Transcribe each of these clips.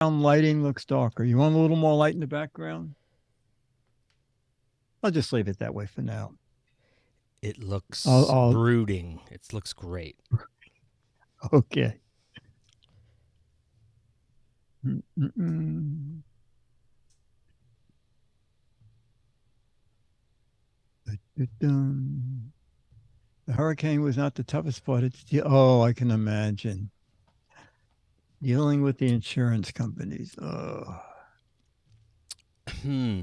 lighting looks darker. You want a little more light in the background? I'll just leave it that way for now. It I'll, looks I'll brooding. It looks great. okay. Mm-mm-mm. Da-da-dum. The hurricane was not the toughest part. Oh, I can imagine dealing with the insurance companies. Oh, Hmm.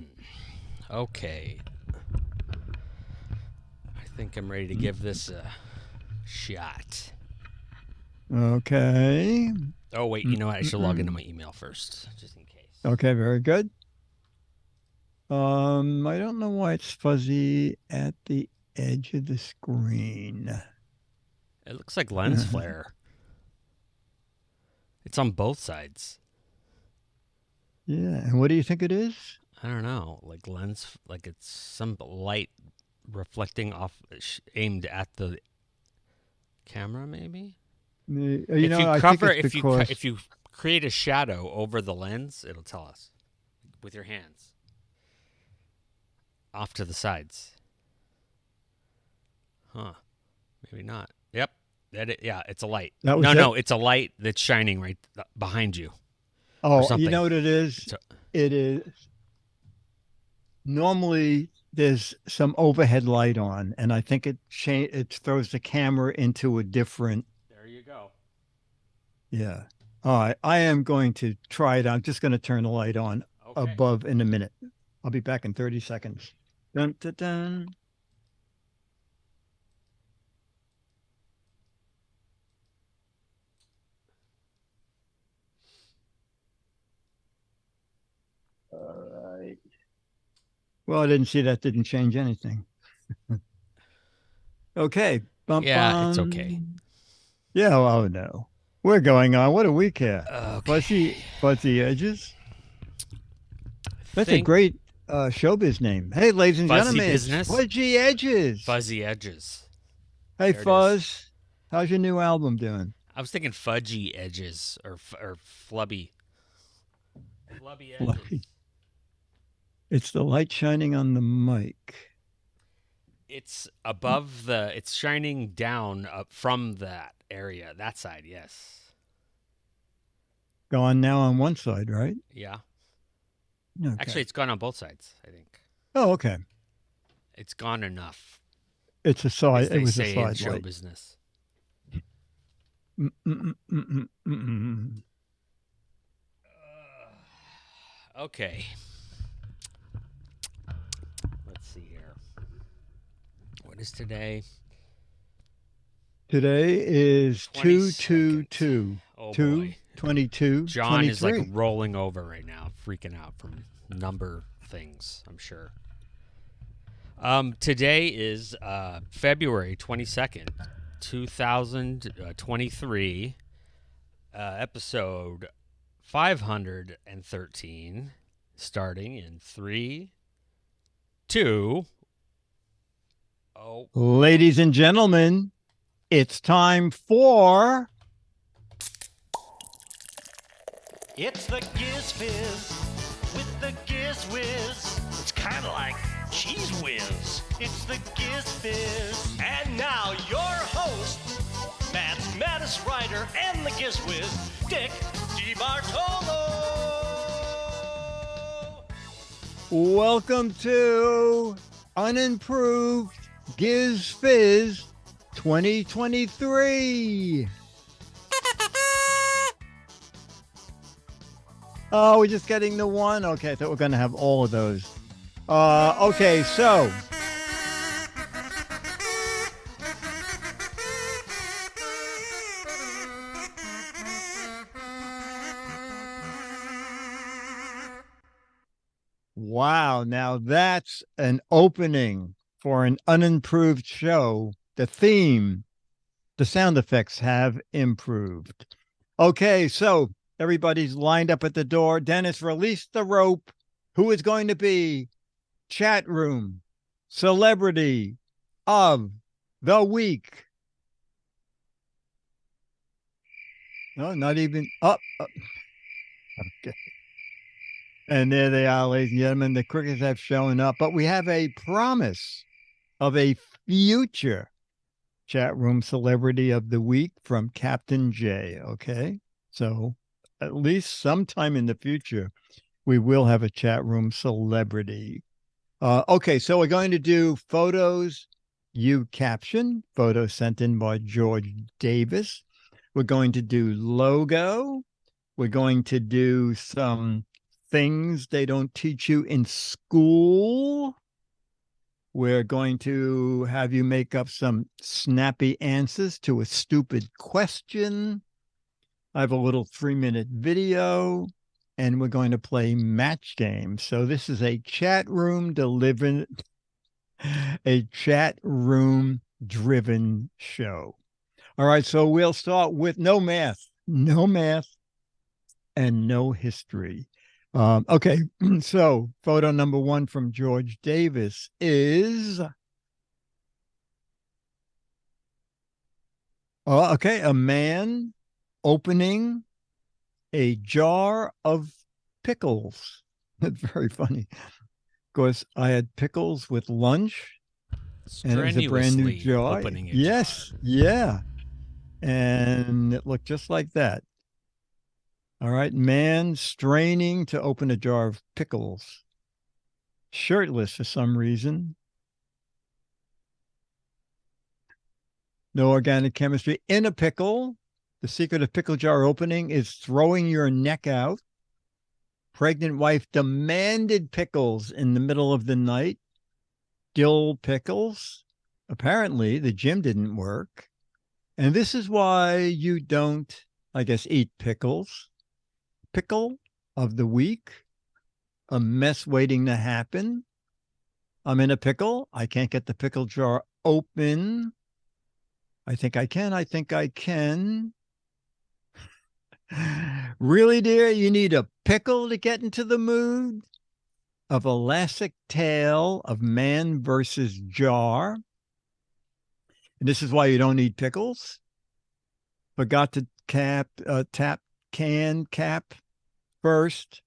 Okay. I think I'm ready to give this a shot. okay. Oh, wait. You know what? I should log into Mm-mm-mm. my email first, just in case. Okay, very good. I don't know why it's fuzzy at the edge of the screen. It looks like lens flare. It's on both sides. Yeah, and what do you think it is? I don't know. Like lens, like it's some light reflecting off, aimed at the camera, maybe? You know, I think it's because If you create a shadow over the lens, it'll tell us with your hands off to the sides. Huh? Maybe not. Yep. Yeah, it's a light. that No, was it. no, it's a light that's shining right behind you or Oh, you something. know what it is? It's a, It is normally there's some overhead light on, and I think it throws the camera into a different. there you go. Yeah. All right. I am going to try it. I'm just going to turn the light on Okay. above in a minute. I'll be back in 30 seconds. Dun, dun, dun. All right. Well, I didn't see that didn't change anything. Okay. Bum, Yeah, it's okay. bum. Yeah. Oh, no. We're going on. What do we care? Okay. Fuzzy edges. That's a Think great showbiz name. Hey, ladies and fuzzy gentlemen, it's business, Fuzzy Edges. fuzzy edges. Hey, There it is. Fuzz. How's your new album doing? I was thinking fudgy edges or flubby edges. Fluffy. It's the light shining on the mic. It's above the. It's shining down up from that area, that side. Yes. Gone now on one side, right? Yeah. Okay. Actually, it's gone on both sides. I think Oh, okay. it's gone enough, It's a as side. It they was a say in side show light. business. Mm-mm-mm-mm-mm-mm. Okay. Let's see here. What is today? Today is 2 2 22nd. 2 Oh 2 boy. 22 John is like 23. rolling over right now, freaking out from number things, I'm sure. Today is February 22nd, 2023, episode 513, starting in 3, 2, oh, Ladies and gentlemen, it's time for. It's the Giz Fiz with the Giz Whiz. It's kind of like cheese whiz. It's the Giz Fiz. And now your host, Maths writer and the Giz Whiz, Dick DeBartolo. Welcome to Unimproved Giz Fiz 2023. Oh, we're just getting the one? Okay, I thought we are going to have all of those. Okay, so. Wow, now that's an opening for an unimproved show. The theme, the sound effects have improved. Okay, so everybody's lined up at the door. Dennis, release the rope. Who is going to be chat room celebrity of the week? No, not even up. Okay. And there they are, ladies and gentlemen. The crickets have shown up, but we have a promise of a future chat room celebrity of the week from Captain J. Okay. So at least sometime in the future, we will have a chat room celebrity. Okay. So we're going to do photos, you caption, photos sent in by George Davis. We're going to do logo. We're going to do some things they don't teach you in school. We're going to have you make up some snappy answers to a stupid question. I have a little 3-minute video, and we're going to play match games. So this is a chat room driven show. All right, so we'll start with no math, and no history. Okay, so photo number 1 from George Davis is, a man opening a jar of pickles. That's very funny. Of course, I had pickles with lunch, and it was a brand new Strenuously jar. opening a Yes, jar. yeah. And it looked just like that. All right, man straining to open a jar of pickles, shirtless for some reason. No organic chemistry in a pickle. The secret of pickle jar opening is throwing your neck out. Pregnant wife demanded pickles in the middle of the night. Dill pickles. Apparently, the gym didn't work. And this is why you don't, I guess, eat pickles. Pickle of the week. A mess waiting to happen. I'm in a pickle. I can't get the pickle jar open. I think I can. Really, dear? You need a pickle to get into the mood? Of elastic tale of man versus jar. And this is why you don't eat pickles. Forgot to tap can cap first.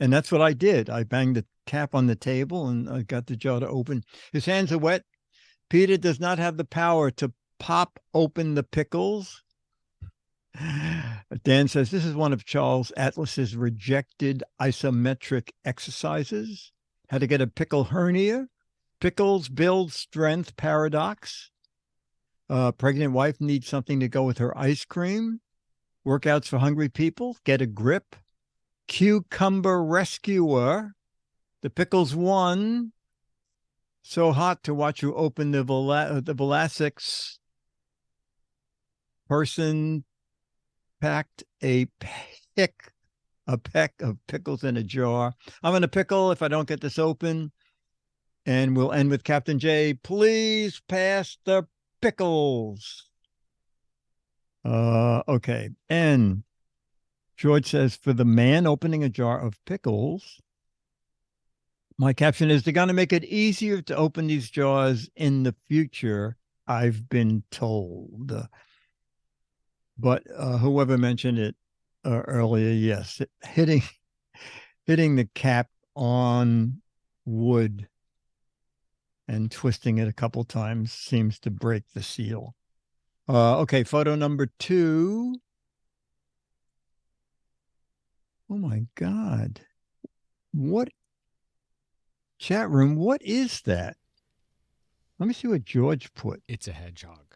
And that's what I did. I banged the cap on the table and I got the jar to open. His hands are wet. Peter does not have the power to pop open the pickles. Dan says this is one of Charles Atlas's rejected isometric exercises. How to get a pickle hernia. Pickles build strength paradox. Pregnant wife needs something to go with her ice cream. Workouts for hungry people. Get a grip. Cucumber rescuer. The pickles won. So hot to watch you open the Velasics. Person packed a peck of pickles in a jar. I'm in a pickle if I don't get this open. And we'll end with Captain J. Please pass the pickles. Okay. And George says, for the man opening a jar of pickles, my caption is, they're going to make it easier to open these jars in the future, I've been told. But whoever mentioned it earlier, yes, hitting the cap on wood and twisting it a couple times seems to break the seal. Okay, photo number 2. Oh my God. What chat room? What is that? Let me see what George put. It's a hedgehog.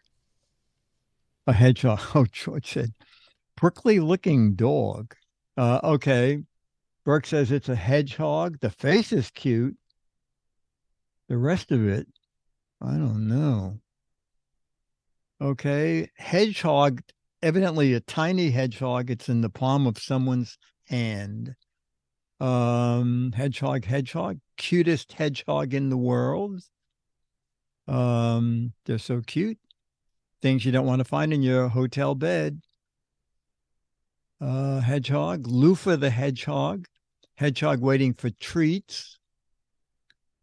A hedgehog. Oh, George said, prickly looking dog. Okay. Burke says it's a hedgehog. The face is cute. The rest of it, I don't know. Okay. Hedgehog, evidently a tiny hedgehog. It's in the palm of someone's hand. Hedgehog, cutest hedgehog in the world. They're so cute. Things you don't want to find in your hotel bed. Hedgehog, Lufa the hedgehog. Hedgehog waiting for treats.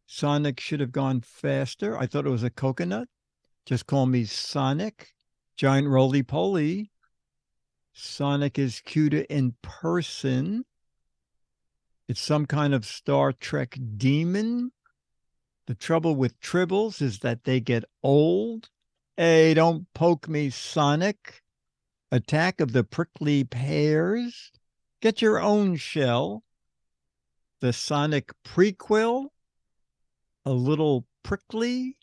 Sonic should have gone faster. I thought it was a coconut. Just call me Sonic. Giant roly-poly. Sonic is cuter in person. It's some kind of Star Trek demon. The trouble with tribbles is that they get old. Hey, don't poke me, Sonic. Attack of the Prickly Pears. Get your own shell. The Sonic prequel. A little prickly.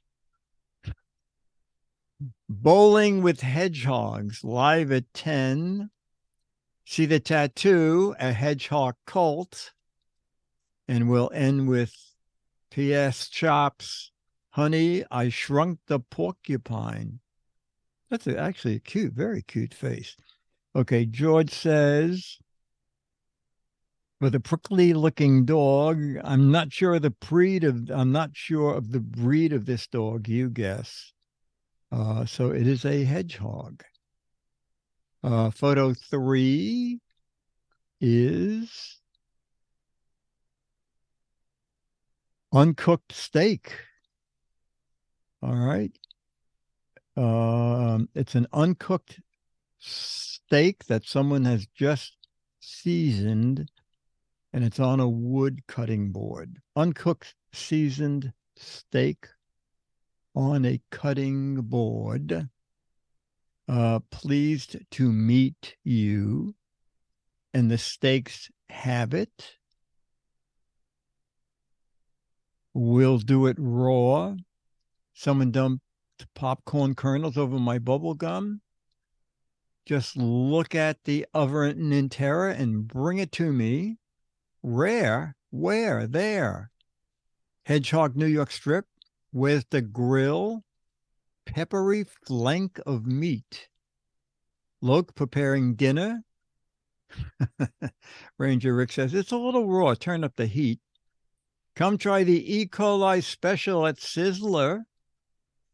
Bowling with Hedgehogs, live at 10. See the Tattoo, a hedgehog cult. And we'll end with P.S. Chops. Honey, I shrunk the porcupine. That's actually a cute, very cute face. Okay, George says, with a prickly looking dog, I'm not sure of the breed of this dog, you guess. So it is a hedgehog. Photo 3 is uncooked steak. All right. It's an uncooked steak that someone has just seasoned, and it's on a wood cutting board. Uncooked seasoned steak on a cutting board. Pleased to meet you. And the steaks have it. We'll do it raw. Someone dumped popcorn kernels over my bubble gum. Just look at the oven in terror and bring it to me. Rare? Where? There. Hedgehog New York strip. Where's the grill? Peppery flank of meat. Loke preparing dinner. Ranger Rick says, it's a little raw. Turn up the heat. Come try the E. coli special at Sizzler.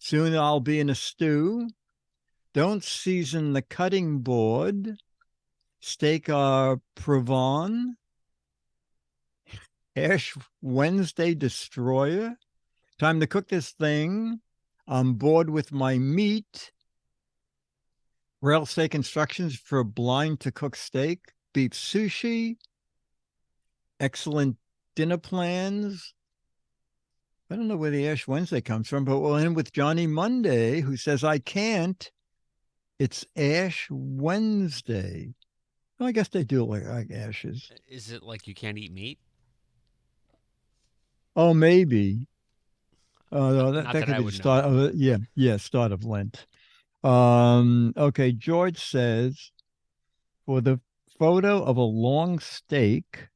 Soon I'll be in a stew. Don't season the cutting board. Steak Provon. Ash Wednesday Destroyer. Time to cook this thing. I'm bored with my meat. Rail steak instructions for blind to cook steak. Beef sushi. Excellent dinner plans. I don't know where the Ash Wednesday comes from, but we'll end with Johnny Monday, who says, I can't. It's Ash Wednesday. Well, I guess they do like ashes. Is it like you can't eat meat? Oh, maybe. That Not could that I be the would start know. of it. Start of Lent. Okay, George says, for the photo of a long steak,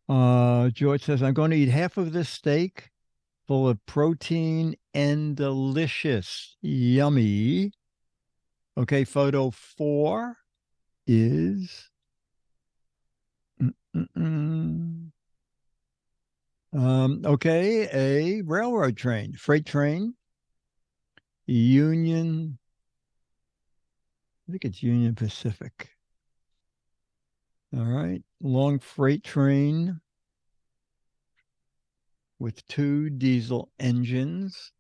George says, I'm going to eat half of this steak, full of protein and delicious. Yummy. Okay, photo 4 is okay, a railroad train, freight train, Union. I think it's Union Pacific. All right, long freight train with 2 diesel engines.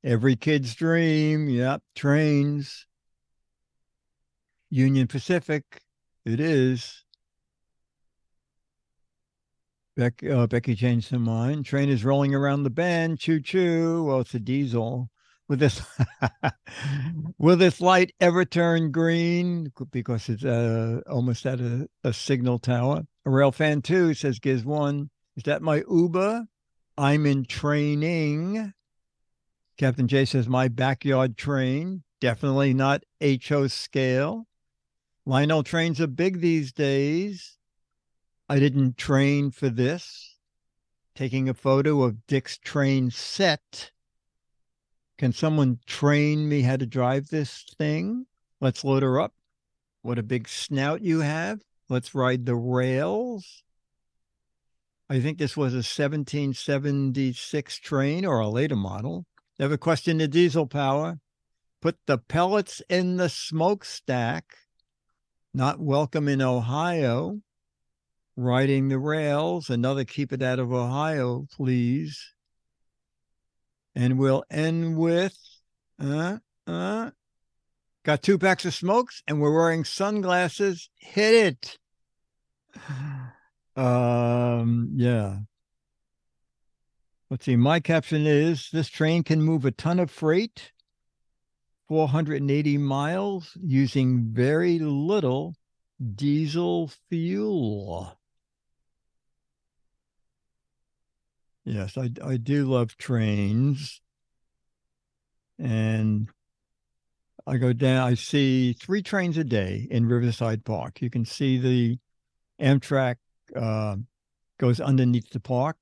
Every kid's dream. Yep, trains. Union Pacific, it is. Becky changed her mind. Train is rolling around the bend. Choo choo. Well, it's a diesel. Will this light ever turn green? Because it's almost at a signal tower. A rail fan 2 says Giz 1. Is that my Uber? I'm in training. Captain J says my backyard train. Definitely not HO scale. Lionel trains are big these days. I didn't train for this. Taking a photo of Dick's train set. Can someone train me how to drive this thing? Let's load her up. What a big snout you have. Let's ride the rails. I think this was a 1776 train or a later model. Never question the diesel power. Put the pellets in the smokestack. Not welcome in Ohio. Riding the rails. Another keep it out of Ohio, please. And we'll end with, got 2 packs of smokes and we're wearing sunglasses. Hit it. Yeah. Let's see. My caption is this train can move a ton of freight, 480 miles using very little diesel fuel. Yes, I do love trains. And I go down, I see 3 trains a day in Riverside Park. You can see the Amtrak uh, goes underneath the park,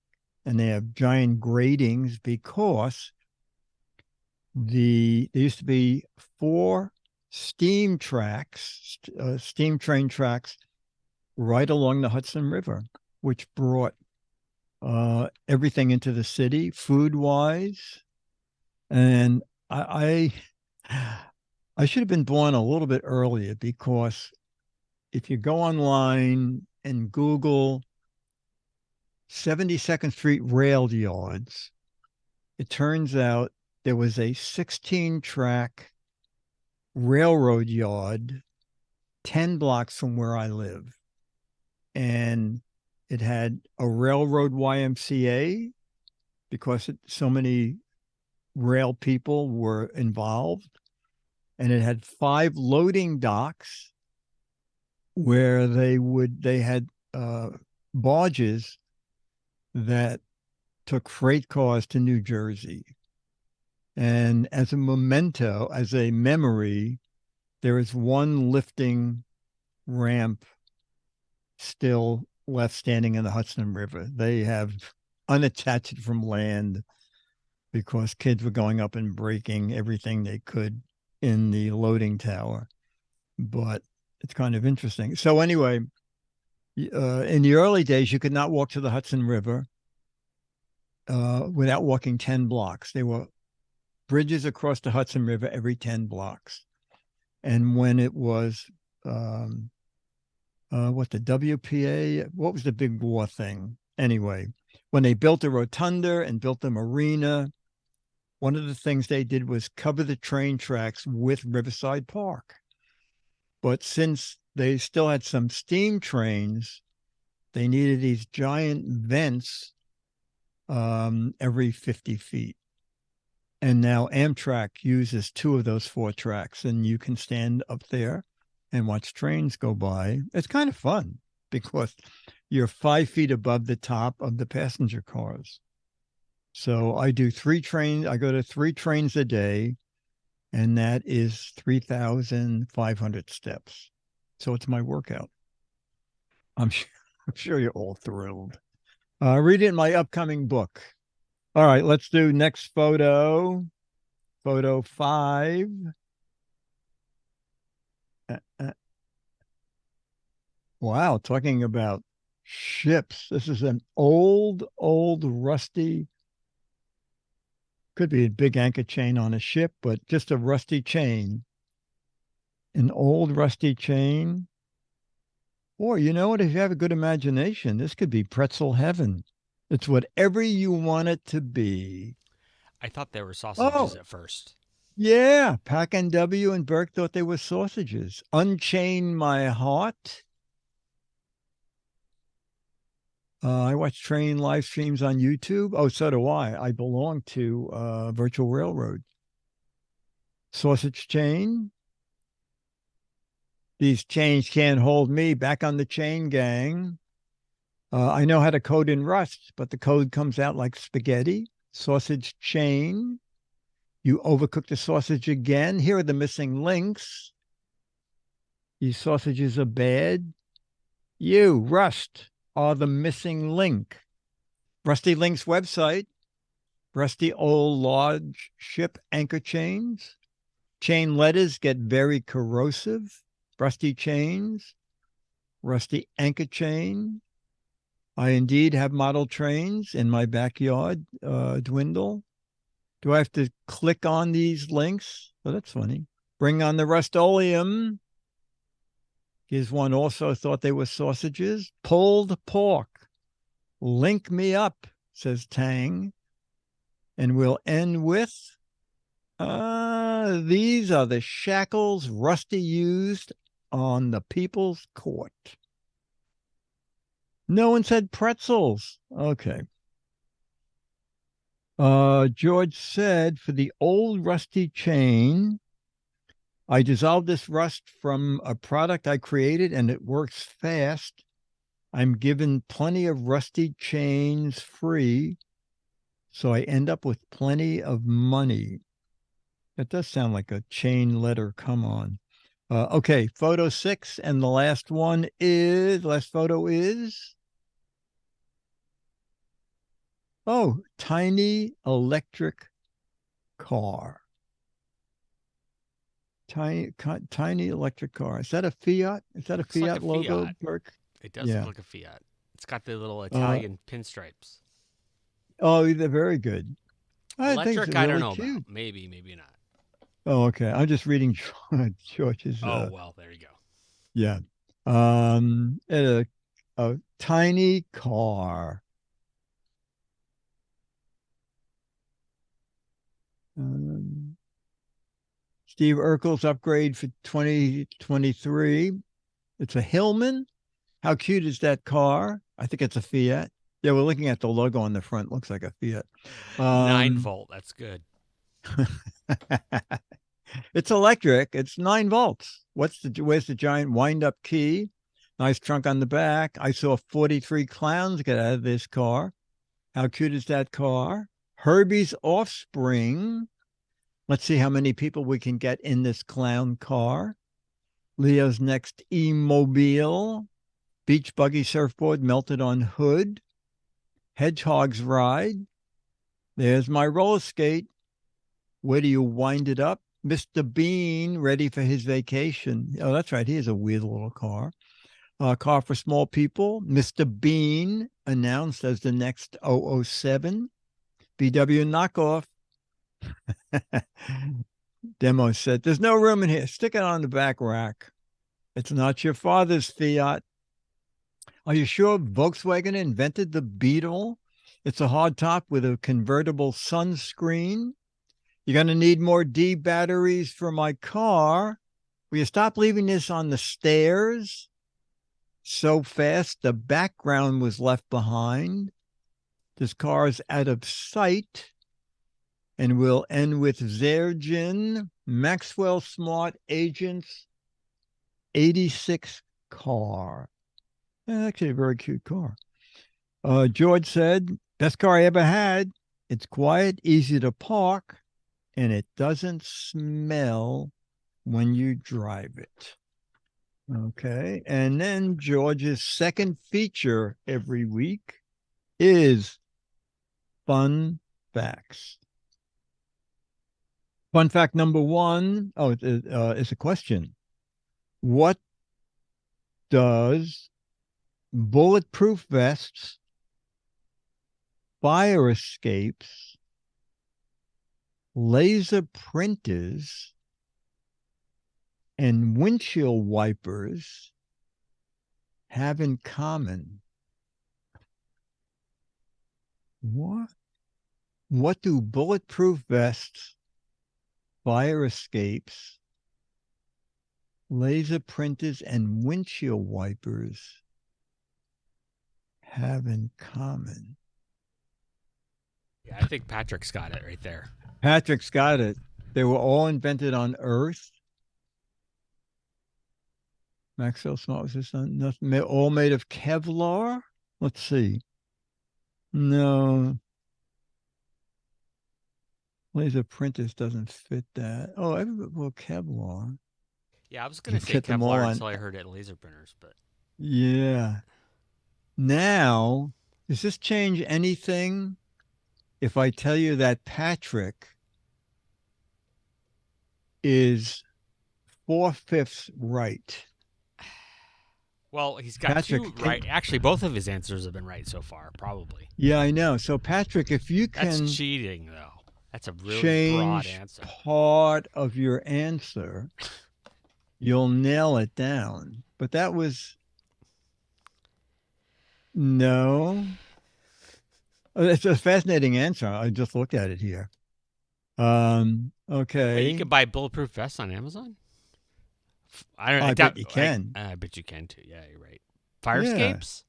and they have giant gratings because there used to be 4 steam tracks, steam train tracks right along the Hudson River, which brought everything into the city, food wise. And I should have been born a little bit earlier, because if you go online and Google 72nd Street rail yards, it turns out there was a 16-track railroad yard 10 blocks from where I live. And it had a railroad YMCA because so many rail people were involved. And it had 5 loading docks where they had barges that took freight cars to New Jersey. And as a memento, as a memory, there is one lifting ramp still left standing in the Hudson River. They have unattached from land because kids were going up and breaking everything they could in the loading tower. But it's kind of interesting. So anyway, in the early days, you could not walk to the Hudson River without walking 10 blocks. There were bridges across the Hudson River every 10 blocks. And when it was, the WPA, what was the big war thing? Anyway, when they built the rotunda and built the marina, one of the things they did was cover the train tracks with Riverside Park. But since they still had some steam trains, they needed these giant vents every 50 feet. And now Amtrak uses 2 of those 4 tracks, and you can stand up there and watch trains go by. It's kind of fun because you're 5 feet above the top of the passenger cars. So I do 3 trains. I go to 3 trains a day, and that is 3,500 steps. So it's my workout. I'm sure you're all thrilled. Read it in my upcoming book. All right, let's do next photo. Photo 5. Wow, talking about ships. This is an old rusty, could be a big anchor chain on a ship, but just a rusty chain. An old rusty chain. Or you know what, if you have a good imagination, this could be pretzel heaven. It's whatever you want it to be. I thought they were sausages Oh, at first. yeah. Pack and W and Burke thought they were sausages. Unchain My Heart. I watch train live streams on YouTube. Oh, so do I. I belong to Virtual Railroad. Sausage chain. These chains can't hold me. Back on the chain gang. I know how to code in Rust, but the code comes out like spaghetti. Sausage chain. You overcook the sausage again. Here are the missing links. These sausages are bad. You, Rust, are the missing link. Rusty Link's website. Rusty old large ship anchor chains. Chain letters get very corrosive. Rusty chains. Rusty anchor chain. I indeed have model trains in my backyard dwindle. Do I have to click on these links? Oh, that's funny. Bring on the Rust-Oleum. Here's one also thought they were sausages. Pulled pork. Link me up, says Tang. And we'll end with, these are the shackles Rusty used on the People's Court. No one said pretzels. Okay. George said, for the old rusty chain, I dissolved this rust from a product I created and it works fast. I'm given plenty of rusty chains free, so I end up with plenty of money. That does sound like a chain letter. Come on. Okay, photo 6, and the last photo is, tiny electric car. Tiny electric car. Is that a Fiat? Is that Looks a like Fiat a logo, Fiat. Burke? It does Yeah. look like a Fiat. It's got the little Italian pinstripes. Oh, they're very good. I think it's Electric, I don't really know cute. about. Maybe, maybe not. Oh, okay. I'm just reading George's. Oh, well, there you go. Yeah. A tiny car. Steve Urkel's upgrade for 2023. It's a Hillman. How cute is that car? I think it's a Fiat. Yeah, we're looking at the logo on the front. Looks like a Fiat. 9-volt. That's good. It's electric. It's 9 volts. Where's the giant wind-up key? Nice trunk on the back. I saw 43 clowns get out of this car. How cute is that car? Herbie's offspring. Let's see how many people we can get in this clown car. Leo's next E-mobile. Beach buggy surfboard melted on hood. Hedgehog's ride. There's my roller skate. Where do you wind it up? Mr. Bean, ready for his vacation. Oh, that's right. He has a weird little car. Car for small people. Mr. Bean announced as the next 007. VW knockoff. Demo said, there's no room in here. Stick it on the back rack. It's not your father's Fiat. Are you sure Volkswagen invented the Beetle? It's a hardtop with a convertible sunscreen. You're going to need more D batteries for my car. Will you stop leaving this on the stairs so fast? The background was left behind. This car is out of sight. And we'll end with Zergin, Maxwell Smart Agents 86 car. Actually, a very cute car. George said, best car I ever had. It's quiet, easy to park, and it doesn't smell when you drive it. Okay. And then George's second feature every week is fun facts. Fun fact number 1. It's a question. What does bulletproof vests, fire escapes, laser printers, and windshield wipers have in common? What do bulletproof vests, fire escapes, laser printers, and windshield wipers have in common? Yeah, I think Patrick's got it right there. Patrick's got it. They were all invented on Earth. Maxwell Smart was this nothing, all made of Kevlar? Let's see. No. Laser printers doesn't fit that. Oh, well, Kevlar. Yeah, I was going to say Get them all Kevlar on- until I heard it laser printers, but Yeah. Now, does this change anything if I tell you that Patrick is 4/5 right? well, he's got Patrick, 2 right. Actually, both of his answers have been right so far, probably. Yeah, I know. So, Patrick, if you can That's cheating, though. That's a really broad change answer. part of your answer, you'll nail it down. But that was no. It's a fascinating answer. I just looked at it here. Okay. Wait, you can buy bulletproof vests on Amazon? I don't. I bet you can. I bet you can too. Yeah, you're right. Fire Yeah. escapes?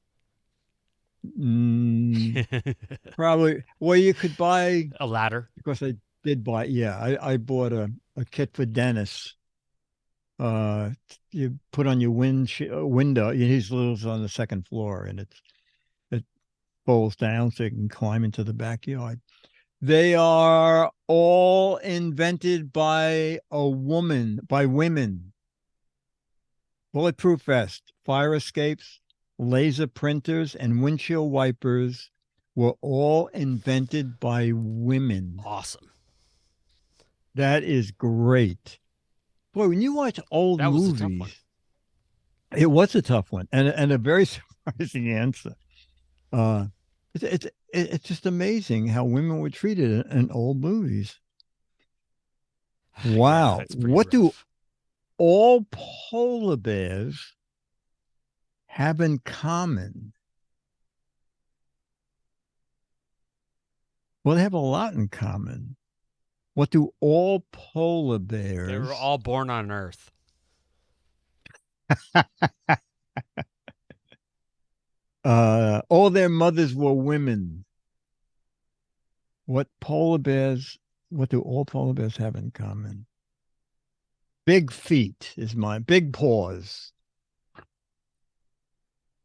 Mm, probably. Well, you could buy, A ladder. because I did buy, yeah, I bought a kit for Dennis. Uh, you put on your window. He lives on the second floor, and it folds down so you can climb into the backyard. They are all invented by women. Bulletproof vest, fire escapes, laser printers, and windshield wipers were all invented by women. Awesome. That is great. Boy, when you watch old That was a tough one. movies, it was a tough one and a very surprising answer. Uh, it's just amazing how women were treated in old movies. Yeah, Wow. it's pretty What do rough. all polar bears have in common? Well, they have a lot in common. What do all polar They bears? were all born on Earth. All their mothers were women. What do all polar bears have in common? Big feet is mine. Big paws.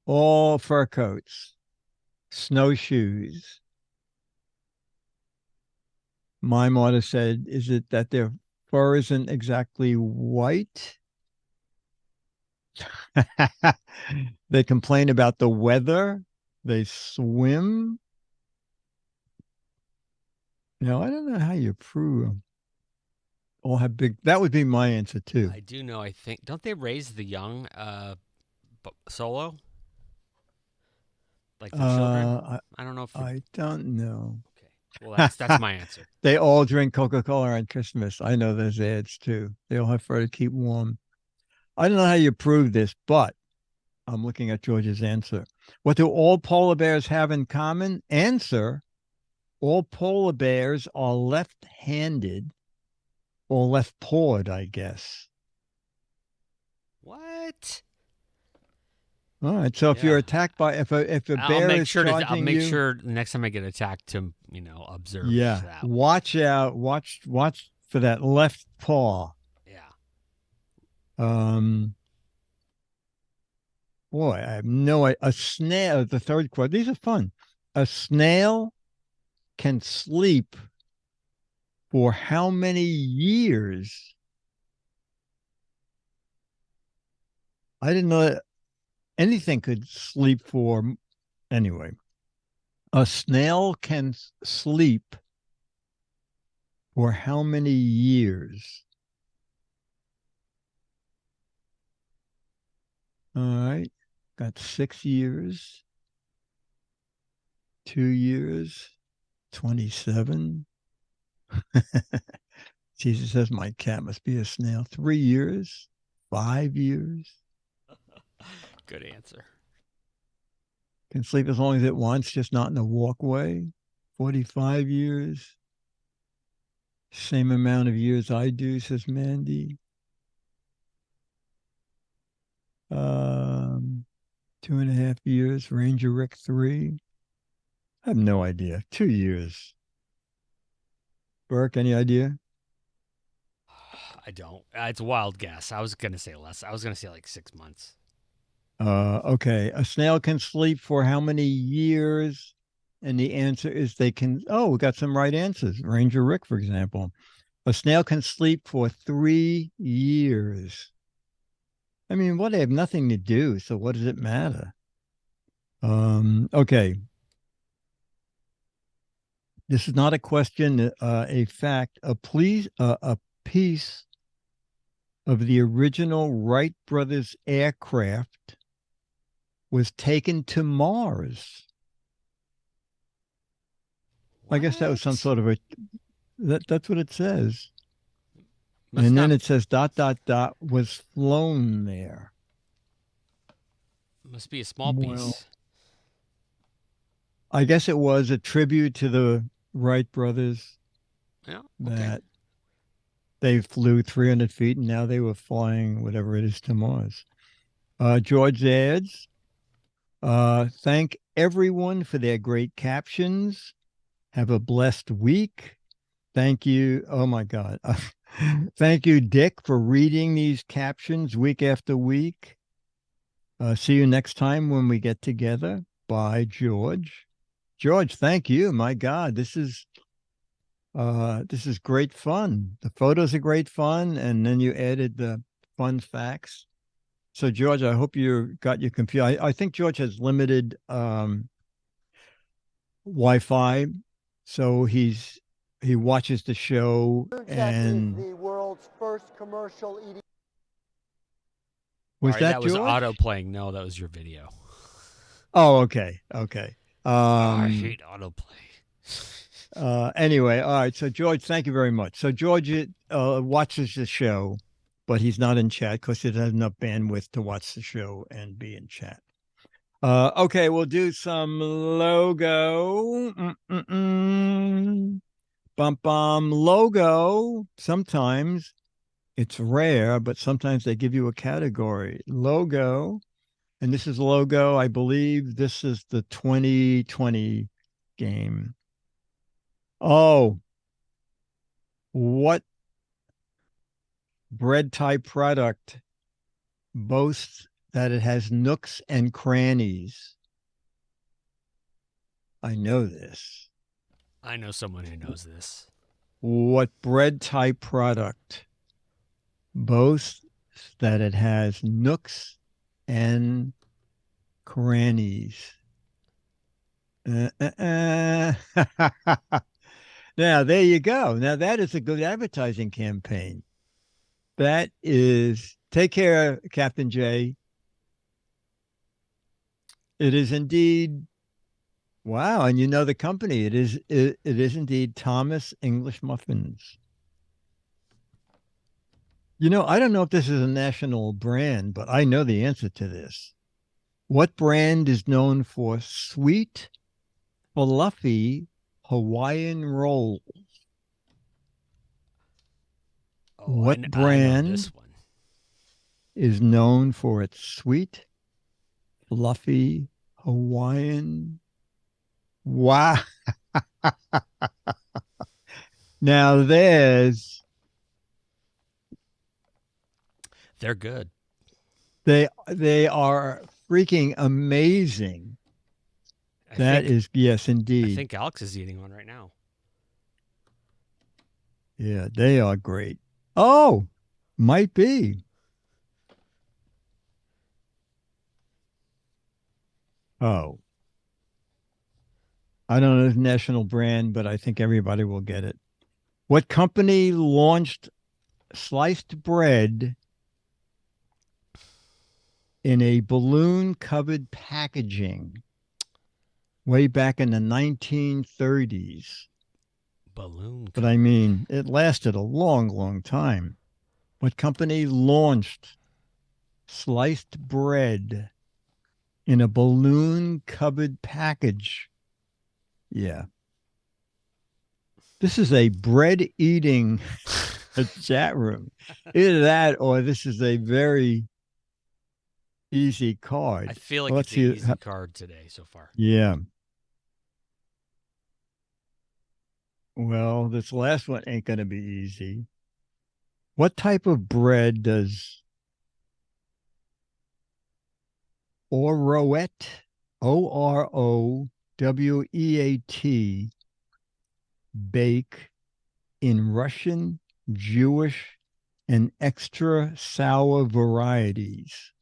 All fur coats. Snowshoes. My mother said, is it that their fur isn't exactly white? They complain about the weather. They swim. I don't know how you prove all have big. That would be my answer too. I do know. Don't they raise the young solo? Like the children? I don't know if I don't know. Okay. Well, that's my answer. They all drink Coca-Cola on Christmas. I know those ads too. They all have fur to keep warm. I don't know how you prove this, but I'm looking at George's answer. What do all polar bears have in common? Answer: all polar bears are left-handed or left-pawed, I guess. What? All right. So if Yeah. you're attacked by if a I'll bear make is sure charging I'll make you, sure next time I get attacked to observe yeah, that. watch out. Watch for that left paw. Yeah. Boy, I have no idea. A snail. The third quote. These are fun. A snail can sleep for how many years? I didn't know that anything could sleep for. Anyway, a snail can sleep for how many years? All right. Got 6 years, 2 years, 27. Jesus says my cat must be a snail. 3 years, 5 years. Good answer. Can sleep as long as it wants, just not in the walkway. 45 years. Same amount of years I do, says Mandy. 2.5 years. Ranger Rick 3. I have no idea. 2 years. Burke, any idea? I don't. It's a wild guess. I was gonna say less. I was gonna say like 6 months. Okay. A snail can sleep for how many years? And the answer is they can. Oh, we got some right answers. Ranger Rick, for example. A snail can sleep for 3 years. I mean, what? They have nothing to do. So what does it matter? Okay. This is not a question, a fact. A piece of the original Wright brothers aircraft was taken to Mars. I guess that was some What? sort of that's what it says. Must And then not- it says ... was flown there. Must be a small Well, piece. I guess it was a tribute to the Wright brothers Yeah. Okay. that they flew 300 feet and now they were flying whatever it is to Mars. George adds, Thank everyone for their great captions. Have a blessed week. Thank you. Oh my God. Thank you, Dick, for reading these captions week after week. See you next time when we get together. Bye, George. George, thank you. My God, this is great fun. The photos are great fun, and then you added the fun facts. So, George, I hope you got your computer. I think George has limited Wi-Fi, so he watches the show. And is the world's first commercial eating. Was Sorry, that that was George? auto playing. No, that was your video. Oh, okay, okay. I hate autoplay. Anyway, all right. So, George, thank you very much. So, George watches the show, but he's not in chat because he doesn't have enough bandwidth to watch the show and be in chat. Okay, we'll do some logo. Bum bum logo. Sometimes it's rare, but sometimes they give you a category. Logo. And this is logo. I believe this is the 2020 game. Oh, what bread type product boasts that it has nooks and crannies? I know this. I know someone who knows this. What bread type product boasts that it has nooks and crannies? Now, there you go. Now, that is a good advertising campaign. That is, take care, Captain J. It is indeed, wow. And you know the company. It is indeed Thomas English Muffins. You know, I don't know if this is a national brand, but I know the answer to this. What brand is known for sweet, fluffy Hawaiian rolls? Oh, What I know brand this one. is known for its sweet, fluffy Hawaiian? Wow. Now there's, They're good. they are freaking amazing. That is, yes, I indeed. think Alex is eating one right now. Yeah, they are great. Oh, might be. Oh, I don't know the national brand, but I think everybody will get it. What company launched sliced bread in a balloon covered packaging way back in the 1930s? Balloon. But I mean, it lasted a long, long time. What company launched sliced bread in a balloon covered package? Yeah. This is a bread eating chat room. Either that or this is a very easy card. I feel like Let's it's an see. easy card today so far. Yeah. Well, this last one ain't going to be easy. What type of bread does Orowet, Orowet, bake in Russian, Jewish, and extra sour varieties?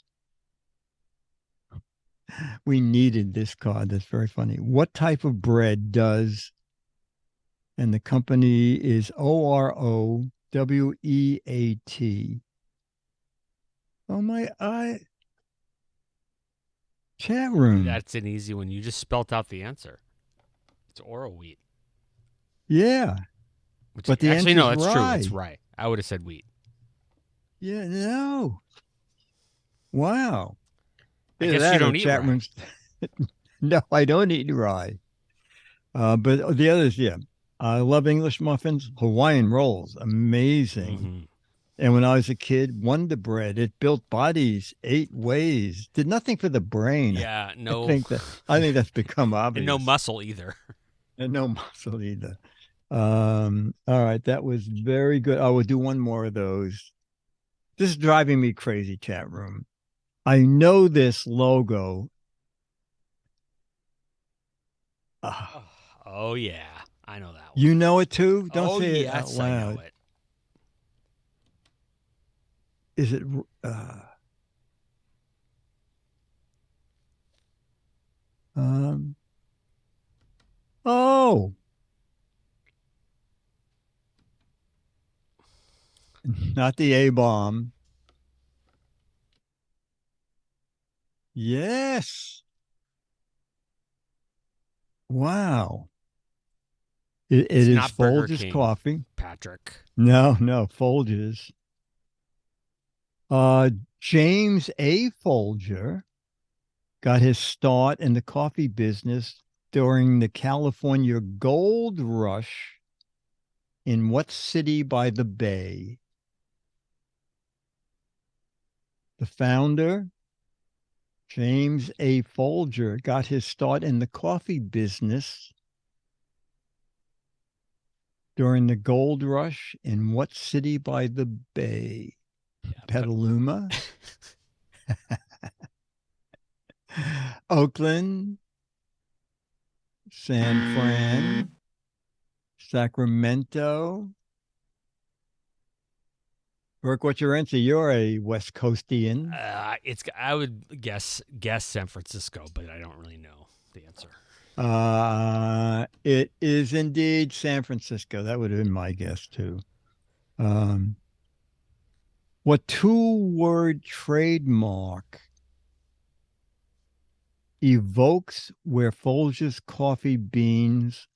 We needed this card. That's very funny. What type of bread does, and the company is Orowet. Oh my chat room. That's an easy one. You just spelt out the answer. It's Oro wheat. Yeah. But the actually, no, answer's that's true. rye. It's rye. I would have said wheat. Yeah, no. Wow. I Either guess you that or don't eat chat rye. rooms. No, I don't eat rye. But the others, yeah. I love English muffins, Hawaiian rolls, amazing. And when I was a kid, Wonder Bread, it built bodies 8 ways, did nothing for the brain. Yeah, I no, think that's become obvious. and no muscle either. And no muscle either. All right, that was very good. I will do one more of those. This is driving me crazy, chat room. I know this logo. Ah, Oh yeah, I know that one. you know it too? Don't Oh say it out yes, I know loud. it. Is it um oh, not the A bomb. Yes. Wow. It It's is not Burger Folgers King, coffee. Patrick. No, Folgers. James A. Folger got his start in the coffee business during the California Gold Rush in what city by the bay? The founder, James A. Folger, got his start in the coffee business during the gold rush in what city by the bay? Petaluma, Oakland, San Fran, Sacramento. Burke, what's your answer? You're a West Coastian. I would guess San Francisco, but I don't really know the answer. It is indeed San Francisco. That would have been my guess too. What two-word trademark evokes where Folgers coffee beans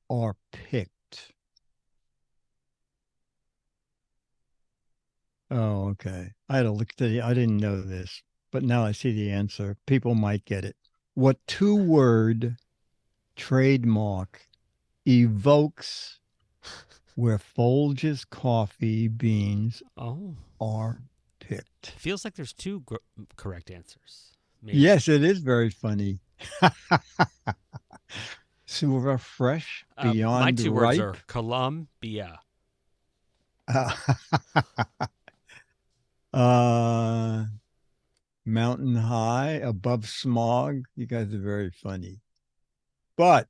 are picked? Oh, okay. I had to look to I didn't know this, but now I see the answer. People might get it. What two-word trademark evokes where Folgers coffee beans Oh, are picked? feels like there's two correct answers. Maybe. Yes, it is very funny. Super fresh, beyond my two words are ripe. Columbia. uh, mountain high, above smog. You guys are very funny. But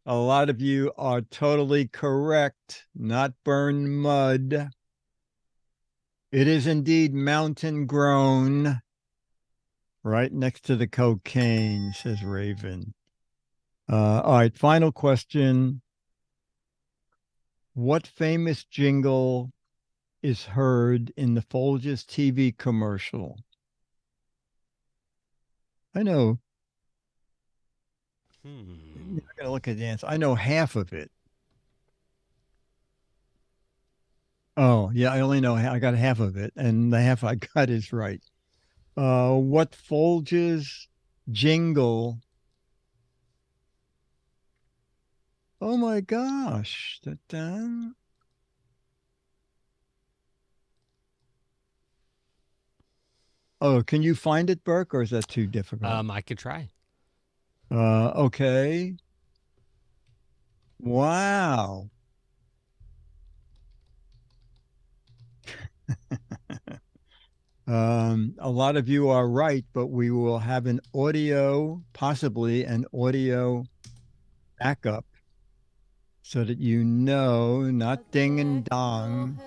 a lot of you are totally correct. Not burn mud. It is indeed mountain grown. Right next to the cocaine, says Raven. All right, final question. What famous jingle is heard in the Folgers TV commercial? I know you're not going to look at the answer. I know half of it. Oh, yeah, I only know I got half of it, and the half I got is right. What Folgers jingle? Oh my gosh. Da-da. Oh, can you find it, Burke, or is that too difficult? I could try. Okay. Wow. A lot of you are right, but we will have an audio, possibly an audio backup so that you know, not ding and dong.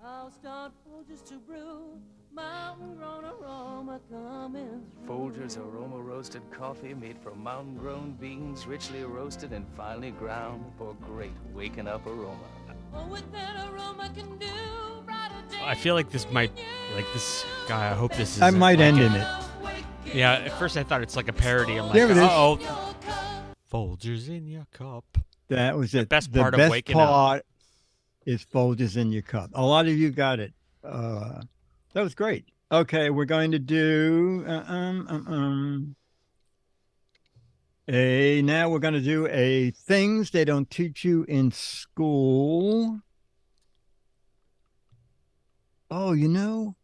I'll start Folgers to brew, mountain grown aroma coming through. Folgers aroma roasted coffee made from mountain grown beans, richly roasted and finely ground for great waking up aroma. Oh, what that aroma can do, brighter day. I feel like this might, like this guy. I hope this is. I might end in it. Yeah, at first I thought it's like a parody. I'm like, There it is. oh, Folgers in your cup. That was it. best The part of best waking up. part is Folgers in your cup. A lot of you got it. That was great. Okay, we're going to do now we're going to do a things they don't teach you in school. Oh,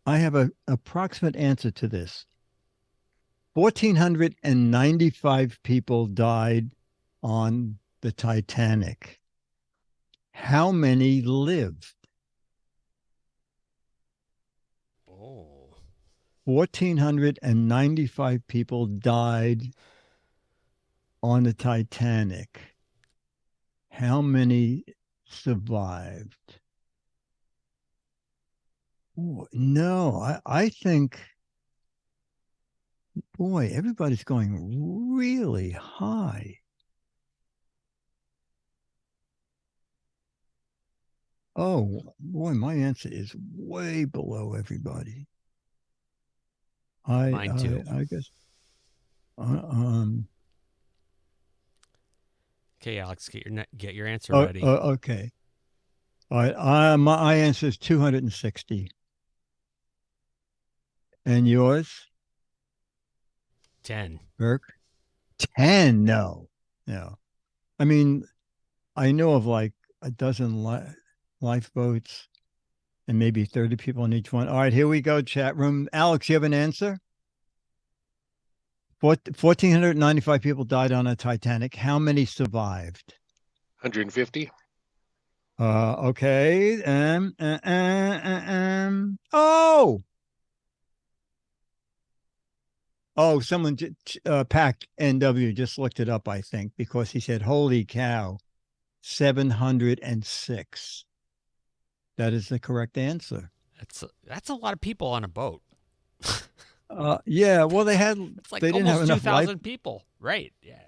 I have a approximate answer to this. 1,495 people died on the Titanic. How many lived? Oh. 1,495 people died on the Titanic. How many survived? Oh, no, I think, boy, everybody's going really high. Oh, boy, my answer is way below everybody. Mine too. I guess. Um. Okay, Alex, get your answer ready. Okay. All right. My answer is 260. And yours, 10. Burke? 10? No. No. I mean, I know of like a dozen lifeboats and maybe 30 people in each one. All right, here we go, chat room. Alex, you have an answer? 1,495 people died on a Titanic. How many survived? 150. Okay. Oh, someone, Pack NW just looked it up, I think, because he said, holy cow, 706. That is the correct answer. That's a lot of people on a boat. Yeah, well, It's like they didn't have almost enough life. 2,000 people. Right. Yeah.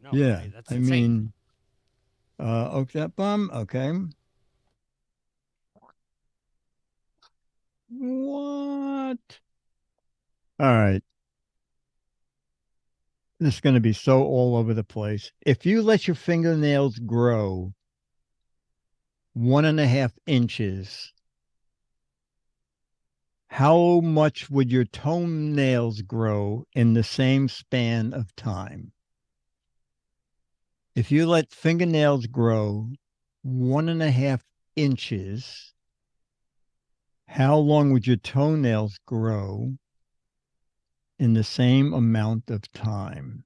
No, Yeah, right, that's I insane. mean, okay, bum, okay. What? All right. This is going to be so all over the place. If you let your fingernails grow 1.5 inches, how much would your toenails grow in the same span of time? If you let fingernails grow 1.5 inches, how long would your toenails grow in the same amount of time?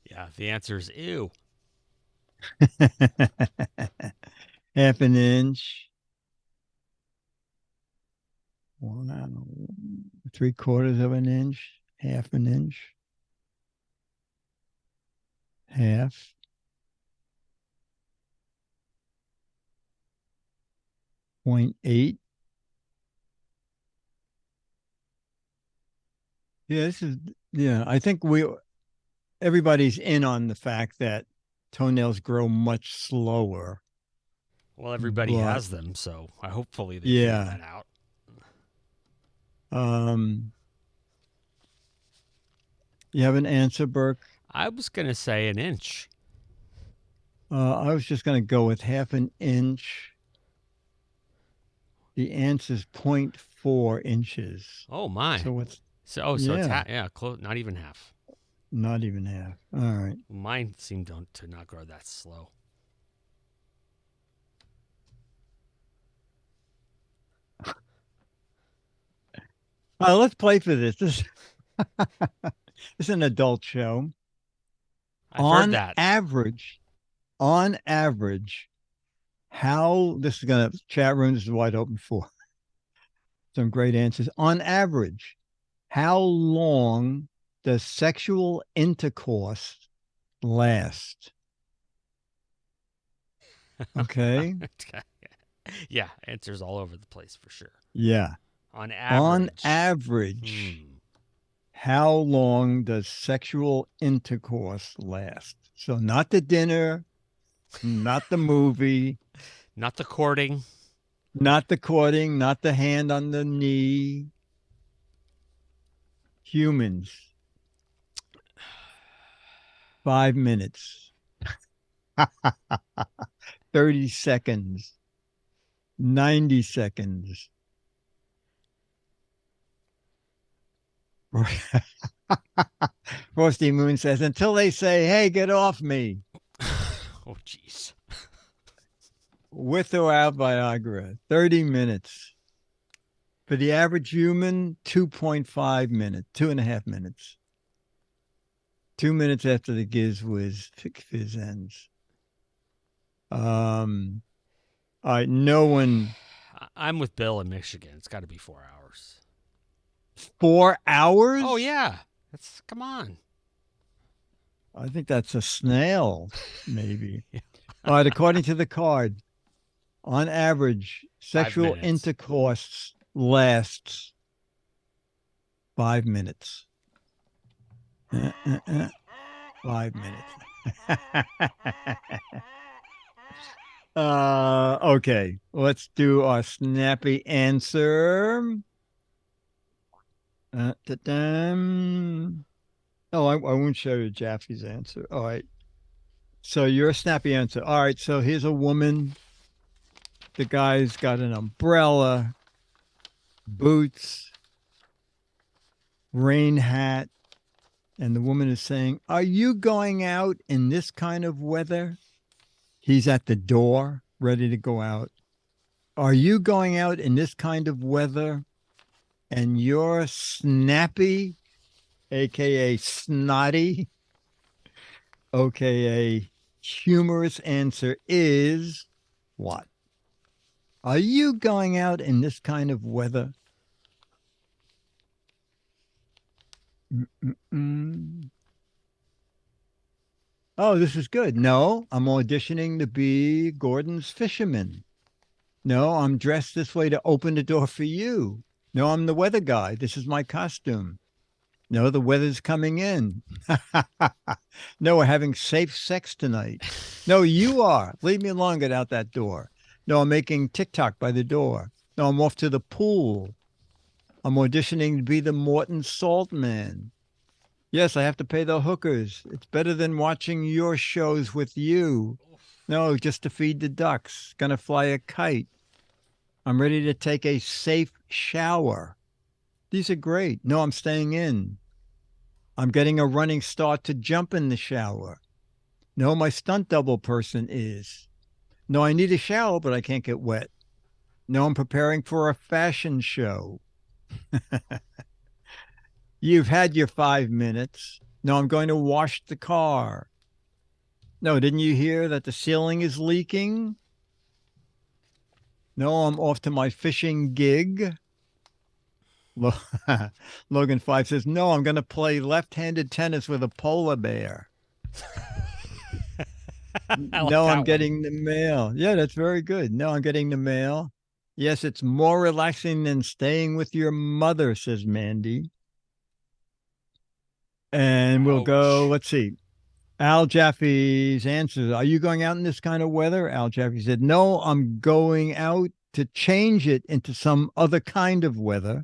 Yeah, the answer is ew. Half an inch, 3/4 of an inch, half an inch, half. .8. Yeah, I think everybody's in on the fact that toenails grow much slower. Well, everybody But has them, so hopefully they figure yeah, that out. you have an answer, Burke? I was going to say an inch. I was just going to go with half an inch. The answer is 0.4 inches. Oh my. So it's So it's yeah, close, not even half. not even half. All right. Mine seemed to not grow that slow. Let's play for this. This is an adult show. I've heard that. On average, this is going to, chat room, this is wide open for some great answers. On average, how long does sexual intercourse last? Okay. Yeah, answers all over the place for sure. Yeah. On average. How long does sexual intercourse last? So not the dinner, not the movie, Not the courting. not the courting, not the hand on the knee. Humans. 5 minutes. 30 seconds. 90 seconds. Frosty Moon says, until they say, hey, get off me. Oh, jeez. with or without Viagra, 30 minutes. For the average human, 2.5 minutes, 2.5 minutes. 2 minutes after the GizFiz ends. All right, no one. I'm with Bill in Michigan. It's got to be 4 hours. 4 hours? Oh yeah, come on. I think that's a snail, maybe. All right, according to the card, on average, sexual minutes. intercourse lasts 5 minutes. 5 minutes. Okay, let's do our snappy answer. Oh, I won't show you Jaffe's answer. All right. So your snappy answer. All right. So here's a woman. The guy's got an umbrella, boots, rain hat. And the woman is saying, "Are you going out in this kind of weather?" He's at the door, ready to go out. "Are you going out in this kind of weather?" And your snappy, aka snotty, aka humorous answer is what? Are you going out in this kind of weather? Oh, this is good. No, I'm auditioning to be Gordon's fisherman. No, I'm dressed this way to open the door for you. No, I'm the weather guy. This is my costume. No, the weather's coming in. No, we're having safe sex tonight. No, you are. Leave me alone. Get out that door. No, I'm making TikTok by the door. No, I'm off to the pool. I'm auditioning to be the Morton Salt Man. Yes, I have to pay the hookers. It's better than watching your shows with you. No, just to feed the ducks. Gonna fly a kite. I'm ready to take a safe shower. These are great. No, I'm staying in. I'm getting a running start to jump in the shower. No, my stunt double person is. No, I need a shower, but I can't get wet. No, I'm preparing for a fashion show. You've had your 5 minutes. No, I'm going to wash the car. No, didn't you hear that the ceiling is leaking? No, I'm off to my fishing gig. Logan 5 says, no, I'm going to play left-handed tennis with a polar bear. No, I'm getting the mail. Yeah, that's very good. No, I'm getting the mail. Yes, it's more relaxing than staying with your mother, says Mandy. And we'll go, let's see. Al Jaffe's answers. Are you going out in this kind of weather? Al Jaffe said, no, I'm going out to change it into some other kind of weather.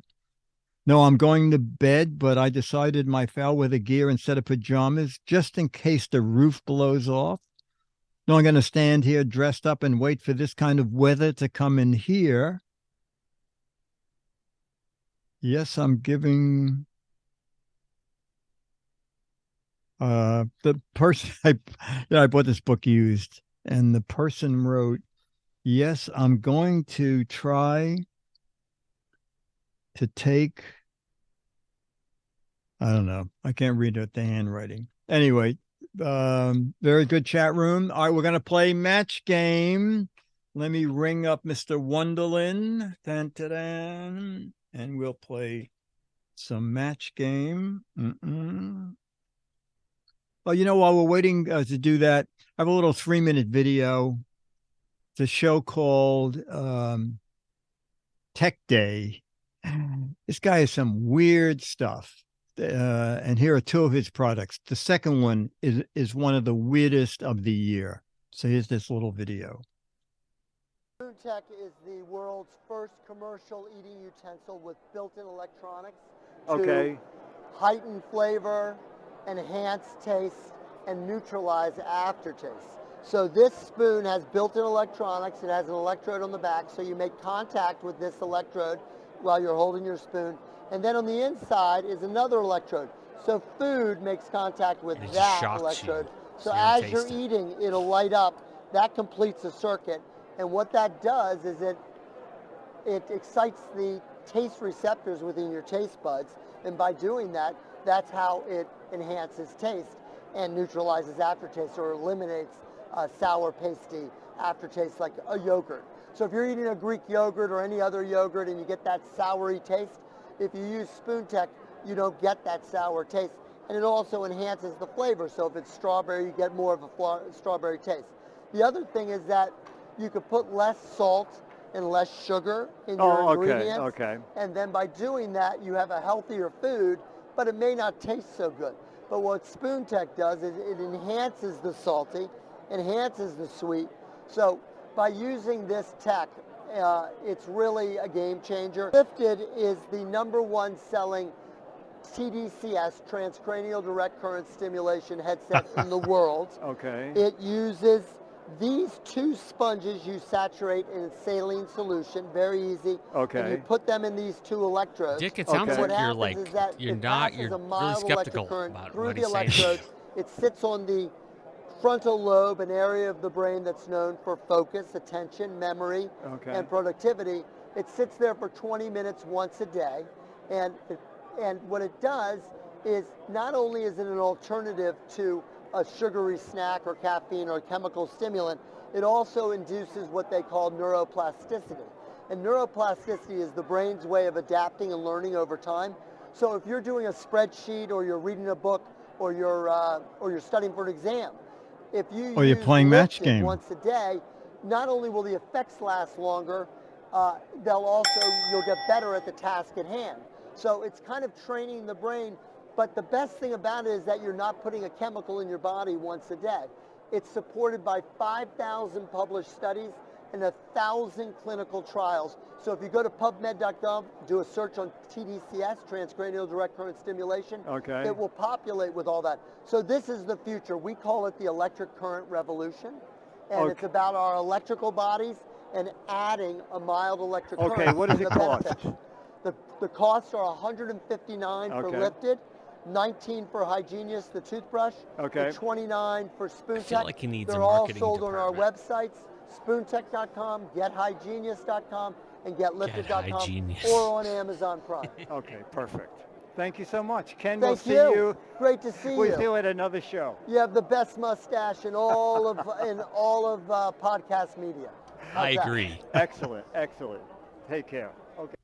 No, I'm going to bed, but I decided my foul weather gear instead of pajamas, just in case the roof blows off. No, I'm going to stand here dressed up and wait for this kind of weather to come in here. Yes, I'm giving the person, I bought this book used, and the person wrote, yes, I'm going to try to take, I don't know. I can't read the handwriting. Anyway, very good chat room. All right, we're going to play match game. Let me ring up Mr. Wonderland. Dun, dun, dun, and we'll play some match game. Well, you know, while we're waiting to do that, I have a little 3-minute video. It's a show called Tech Day. This guy has some weird stuff. And here are 2 of his products. The second one is one of the weirdest of the year. So here's this little video. Spoon Tech is the world's first commercial eating utensil with built-in electronics to heighten flavor, enhance taste, and neutralize aftertaste. So this spoon has built-in electronics. It has an electrode on the back, so you make contact with this electrode while you're holding your spoon. And then on the inside is another electrode. So food makes contact with that electrode. So as you're eating, it'll light up. That completes the circuit. And what that does is it excites the taste receptors within your taste buds, and by doing that, that's how it enhances taste and neutralizes aftertaste or eliminates sour, pasty aftertaste like a yogurt. So if you're eating a Greek yogurt or any other yogurt and you get that soury taste, if you use Spoon Tech, you don't get that sour taste. And it also enhances the flavor. So if it's strawberry, you get more of a strawberry taste. The other thing is that you could put less salt and less sugar in your ingredients. Okay. And then by doing that, you have a healthier food, but it may not taste so good. But what Spoon Tech does is it enhances the salty, enhances the sweet. So by using this tech, it's really a game changer. Lifted is the #1 selling TDCS, transcranial direct current stimulation headset in the world. Okay. It uses these 2 sponges you saturate in a saline solution, very easy. Okay. And you put them in these 2 electrodes. Dick, it sounds Okay. like What you're happens like is that you're it not. passes You're a really mild skeptical electric current about through what the he's saying. electrodes. It sits on the frontal lobe, an area of the brain that's known for focus, attention, memory, Okay. and productivity. It sits there for 20 minutes once a day, and what it does is not only is it an alternative to a sugary snack or caffeine or chemical stimulant, it also induces what they call neuroplasticity. And neuroplasticity is the brain's way of adapting and learning over time. So if you're doing a spreadsheet or you're reading a book or you're studying for an exam, if you Or you're use playing match Lifted game. once a day, not only will the effects last longer, you'll get better at the task at hand. So it's kind of training the brain, but the best thing about it is that you're not putting a chemical in your body once a day. It's supported by 5,000 published studies and 1,000 clinical trials. So if you go to PubMed.gov, do a search on TDCS, transcranial direct current stimulation, Okay. it will populate with all that. So this is the future. We call it the electric current revolution, and it's about our electrical bodies and adding a mild electric current. Okay, what does and it the cost? benefits. The costs are $159 for Okay. Lifted, $19 for Hygienius, the toothbrush, Okay. and $29 for Spoon I feel Tech. like he needs a They're all marketing sold on our department. websites, spoontech.com, gethygienius.com, and getlifted.com, Hygienius. or on Amazon Prime. Okay, perfect. Thank you so much. Ken, Thank we'll see you Great to see with you. you at another show. You have the best mustache in all of podcast media. How's I that? agree. Excellent, excellent. Take care. Okay.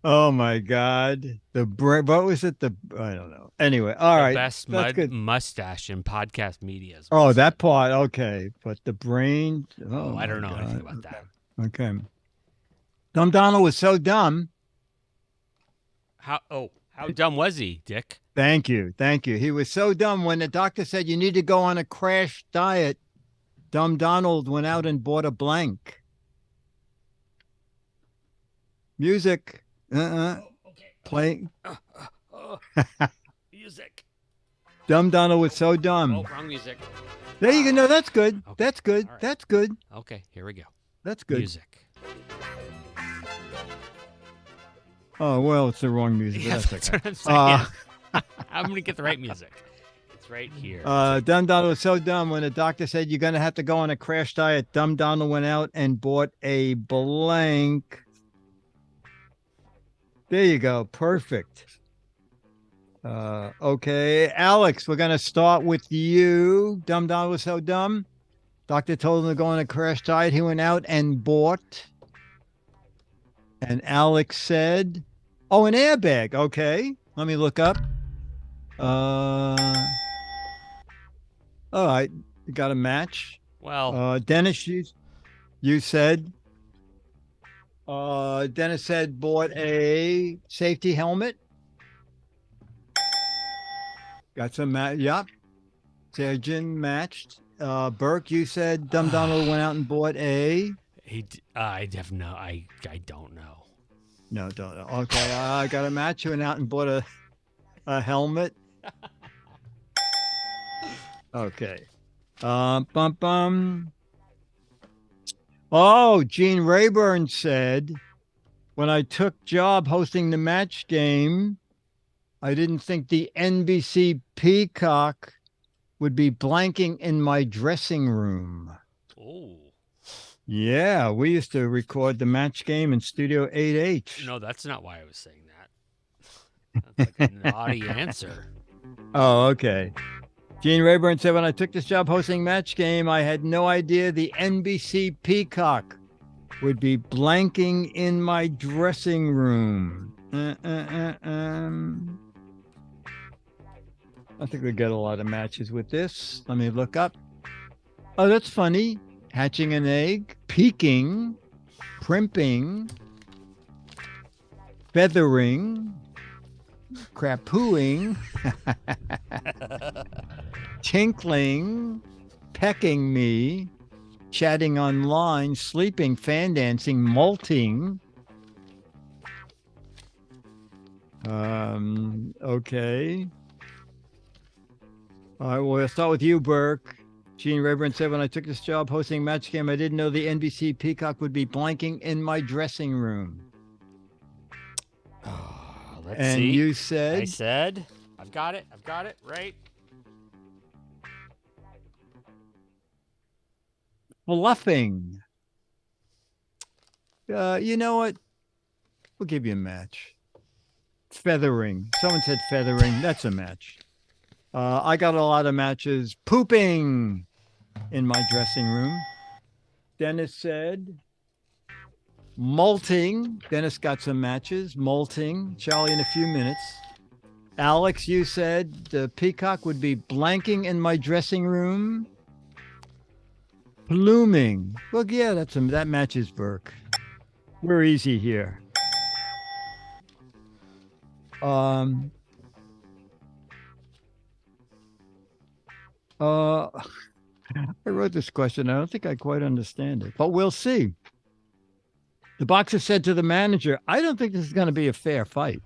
Oh my God. What was it? I don't know. Anyway, all The right. best That's good. mustache in podcast media. is Oh, what's- that part. Okay. But the brain. Oh, I my don't know anything God. about that. Okay. Dumb Donald was so dumb. How dumb was he, Dick? Thank you. Thank you. He was so dumb when the doctor said you need to go on a crash diet. Dumb Donald went out and bought a blank. Music. Okay. Play. Music. Dumb Donald was so Oh, dumb. wrong music. There you go. No, that's good. Okay. That's good. All right. That's good. Okay, here we go. That's good. Music. Oh, well, it's the wrong music. But Yeah, that's that's okay. what I'm saying. I'm gonna get the right music. It's right here. Dumb Donald was so dumb when the doctor said you're going to have to go on a crash diet. Dumb Donald went out and bought a blank. There you go. Perfect. Okay. Alex, we're going to start with you. Dumb Donald was so dumb. Doctor told him to go on a crash diet. He went out and bought. And Alex said, oh, an airbag. Okay. Let me look up. All right. You got a match. Well, Dennis, you said, Dennis said bought a safety helmet. Got some, yep. Surgeon matched. Burke, you said Dumb Donald went out and bought a. I have no. I don't know. No, don't know. Okay, I got a match. You went out and bought a helmet. Okay. Oh, Gene Rayburn said, when I took job hosting the match game, I didn't think the NBC Peacock would be blanking in my dressing room. Oh. Yeah, we used to record the match game in Studio 8H. No, that's not why I was saying that. That's like a naughty answer. Oh, okay. Gene Rayburn said, when I took this job hosting Match Game, I had no idea the NBC Peacock would be blanking in my dressing room. I think we get a lot of matches with this. Let me look up. Oh, that's funny. Hatching an egg, peeking, primping, feathering, crapooing, tinkling, pecking me, chatting online, sleeping, fan dancing, molting. Okay. All right, well, we'll start with you, Burke. Gene Rayburn said, when I took this job hosting Match Game, I didn't know the NBC Peacock would be blanking in my dressing room. Let's And see. you I said, said, I've got it, right? fluffing. You know what? We'll give you a match. Feathering. Someone said feathering. That's a match. I got a lot of matches. Pooping in my dressing room. Dennis said molting. Dennis got some matches. Molting. Charlie in a few minutes. Alex, you said the peacock would be blanking in my dressing room. Pluming. Well, yeah, that matches Burke. We're easy here. I wrote this question. I don't think I quite understand it, but we'll see. The boxer said to the manager, I don't think this is going to be a fair fight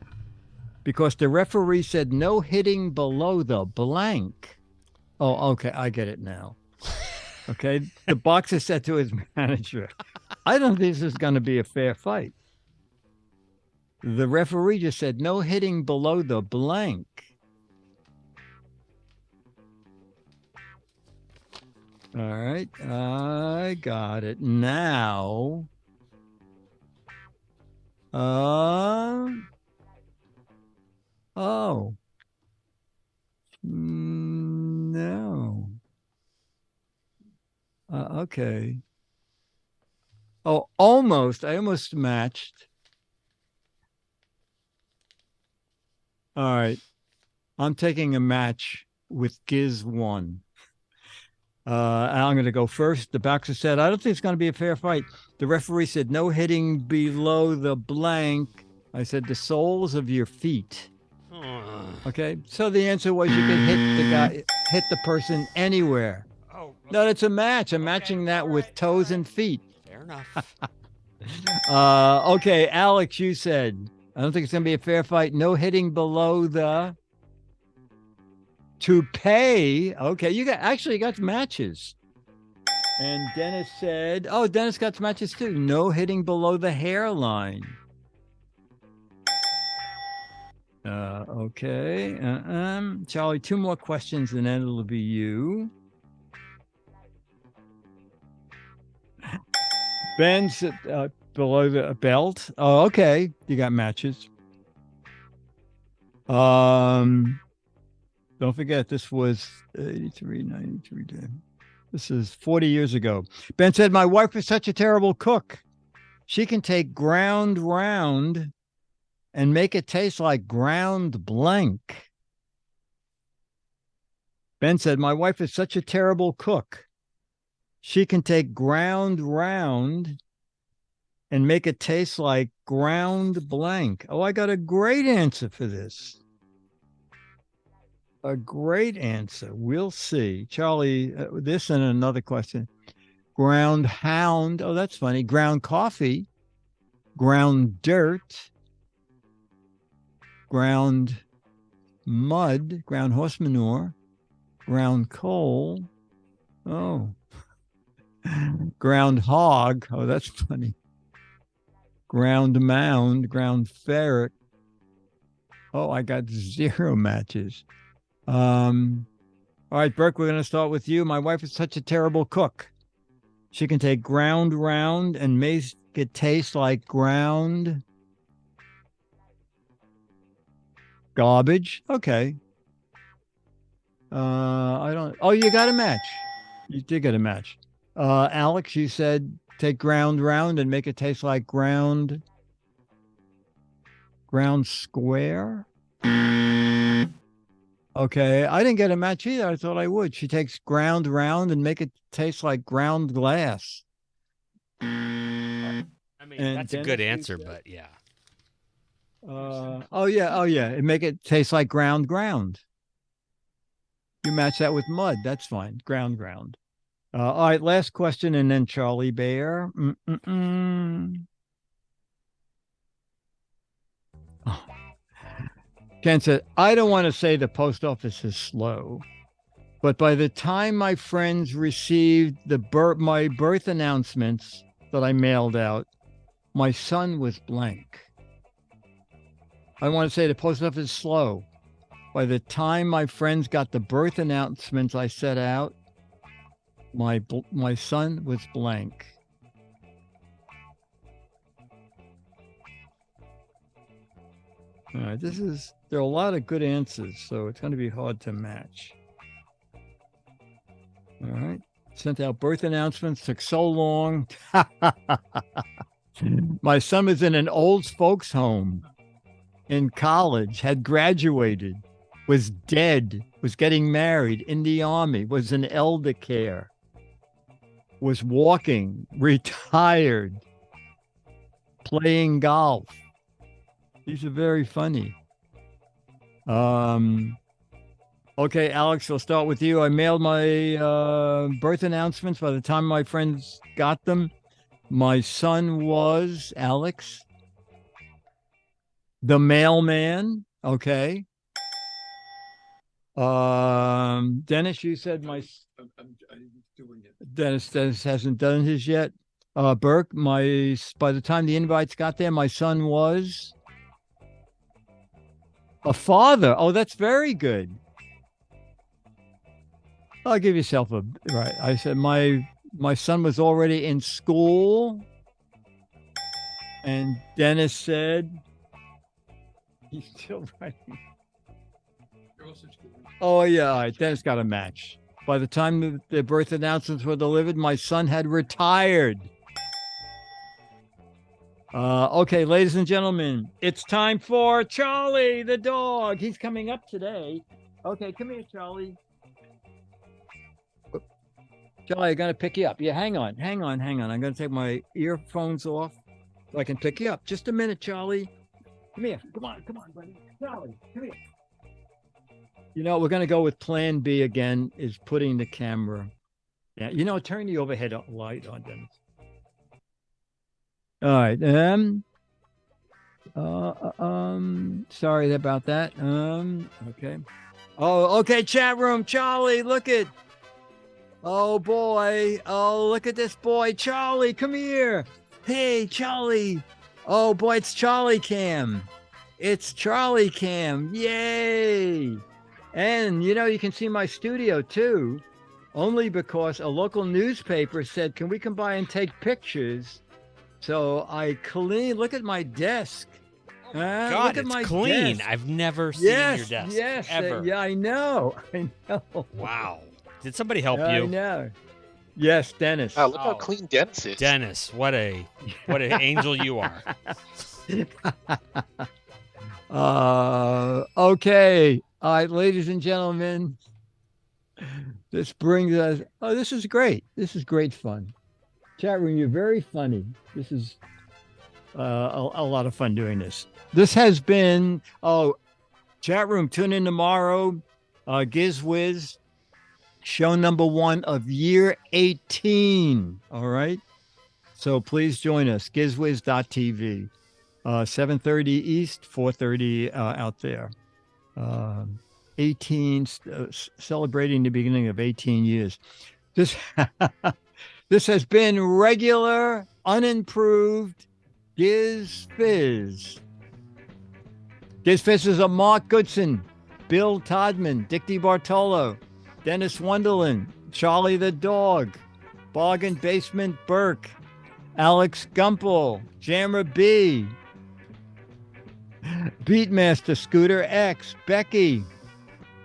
because the referee said no hitting below the blank. Oh, okay. I get it now. Okay. The boxer said to his manager, I don't think this is going to be a fair fight. The referee just said no hitting below the blank. All right. I got it now. Oh. No. Okay. Oh, almost. I almost matched. All right. I'm taking a match with Giz 1. I'm going to go first. The boxer said, I don't think it's going to be a fair fight. The referee said, no hitting below the blank. I said, the soles of your feet. Okay. So the answer was you can hit the person anywhere. Oh, okay. No, it's a match. I'm matching that with toes and feet. Fair enough. Okay. Alex, you said, I don't think it's going to be a fair fight. No hitting below the toupee. Okay, you got matches. And Dennis said, oh, Dennis got matches too. No hitting below the hairline. Okay. Charlie, 2 more questions and then it'll be you. Ben's below the belt. Oh, okay. You got matches. Don't forget, this was 83, 93. This is 40 years ago. Ben said, my wife is such a terrible cook. She can take ground round and make it taste like ground blank. Ben said, my wife is such a terrible cook. She can take ground round and make it taste like ground blank. Oh, I got a great answer for this. A great answer. We'll see. Charlie, this and another question. Ground hound. Oh, that's funny. Ground coffee. Ground dirt. Ground mud. Ground horse manure. Ground coal. Oh. Ground hog. Oh, that's funny. Ground mound. Ground ferret. Oh, I got 0 matches. All right, Burke, we're going to start with you. My wife is such a terrible cook. She can take ground round and make it taste like ground garbage. Okay. I don't. Oh, you got a match. You did get a match. Alex, you said take ground round and make it taste like ground square. Okay, I didn't get a match either. I thought I would. She takes ground round and make it taste like ground glass. I mean, And that's a Dennis, good you answer, said? but yeah. Oh yeah, and make it taste like ground. You match that with mud. That's fine. Ground. All right, last question, and then Charlie Bear. Oh. Ken said, I don't want to say the post office is slow, but by the time my friends received my birth announcements that I mailed out, my son was blank. I want to say the post office is slow. By the time my friends got the birth announcements I set out, my son was blank. All right, there are a lot of good answers, so it's going to be hard to match. All right, sent out birth announcements, took so long. My son was in an old folks home in college, had graduated, was dead, was getting married, in the army, was in elder care, was walking, retired, playing golf. These are very funny. Okay, Alex, I'll start with you. I mailed my birth announcements. By the time my friends got them, my son was, Alex, the mailman. Okay. Dennis, you said I'm doing it. Dennis hasn't done his yet. Burke, by the time the invites got there, my son was a father. Oh, that's very good. I'll give yourself a right. I said my son was already in school, and Dennis said he's still writing. Oh yeah, all right. Dennis got a match. By the time the birth announcements were delivered, my son had retired. Okay, ladies and gentlemen, it's time for Charlie the dog. He's coming up today. Okay, come here, Charlie. Charlie, I'm going to pick you up. Yeah, hang on. I'm going to take my earphones off so I can pick you up. Just a minute, Charlie. Come here. Come on, buddy. Charlie, come here. You know, we're going to go with plan B again, is putting the camera. Yeah, you know, turn the overhead light on, Dennis. All right. Sorry about that. Okay. Oh, okay, chat room. Charlie, look at. Oh boy. Oh, look at this boy. Charlie, come here. Hey, Charlie. Oh boy, it's Charlie Cam. It's Charlie Cam. Yay. And you know, you can see my studio too, only because a local newspaper said, can we come by and take pictures? So I look at my desk. God, look at it's my clean. desk. I've never seen your desk. Yes, ever. yeah, I know. Wow. Did somebody help you? I know. Yes, Dennis. Wow, look how clean Dennis is. Dennis, what an angel you are. Okay. All right, ladies and gentlemen. This brings us. Oh, this is great. This is great fun. Chat room, you're very funny. This is a lot of fun doing this. This has been. Oh, chat room, tune in tomorrow. GizFiz, show number 1 of year 18. All right. So please join us. GizFiz.tv. 7:30 East, 4:30 out there. 18, celebrating the beginning of 18 years. This this has been regular, unimproved GizFiz. GizFiz is a Mark Goodson, Bill Todman, Dick DeBartolo, Dennis Wonderland, Charlie the dog, Bargain Basement Burke, Alex Gumple, Jammer B, Beatmaster Scooter X, Becky,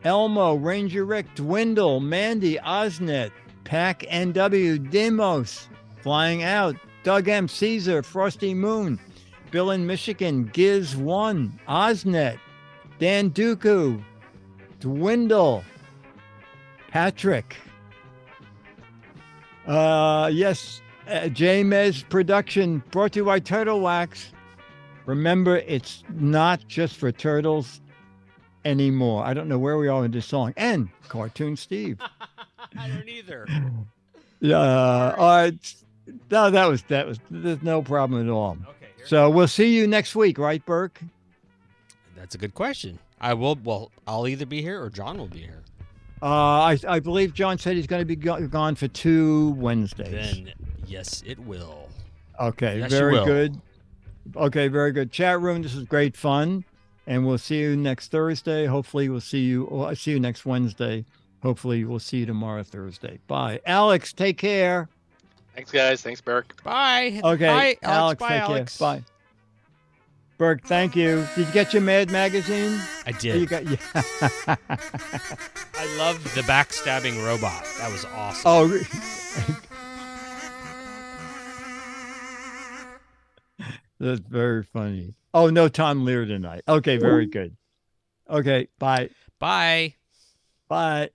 Elmo, Ranger Rick, Dwindle, Mandy, Osnet, Pack NW, Demos, Flying Out, Doug M, Caesar, Frosty Moon, Bill in Michigan, Giz 1, Osnet, Dan Dooku, Dwindle, Patrick. Yes, J-Mez Production, brought to you by Turtle Wax. Remember, it's not just for turtles anymore. I don't know where we are in this song. And Cartoon Steve. I don't either. All right. No, that was, there's no problem at all. Okay. So we'll see you next week, right, Burke? That's a good question. I will. Well, I'll either be here or John will be here. I believe John said he's going to be gone for 2 Wednesdays. Then yes, it will. Okay, Yes, you very will. good. Okay, very good. Chat room, this was great fun. And we'll see you next Thursday. Hopefully we'll see you. Well, I see you next Wednesday. Hopefully we'll see you tomorrow, Thursday. Bye. Alex, take care. Thanks, guys. Thanks, Burke. Bye. Okay, Bye, Alex, Bye, take Alex. care. Bye. Burke, thank you. Did you get your Mad magazine? I You did. got, yeah. I love the backstabbing robot. That was awesome. Oh, that's very funny. Oh, no Tom Lear tonight. Okay, very good. Okay, bye. Bye. Bye.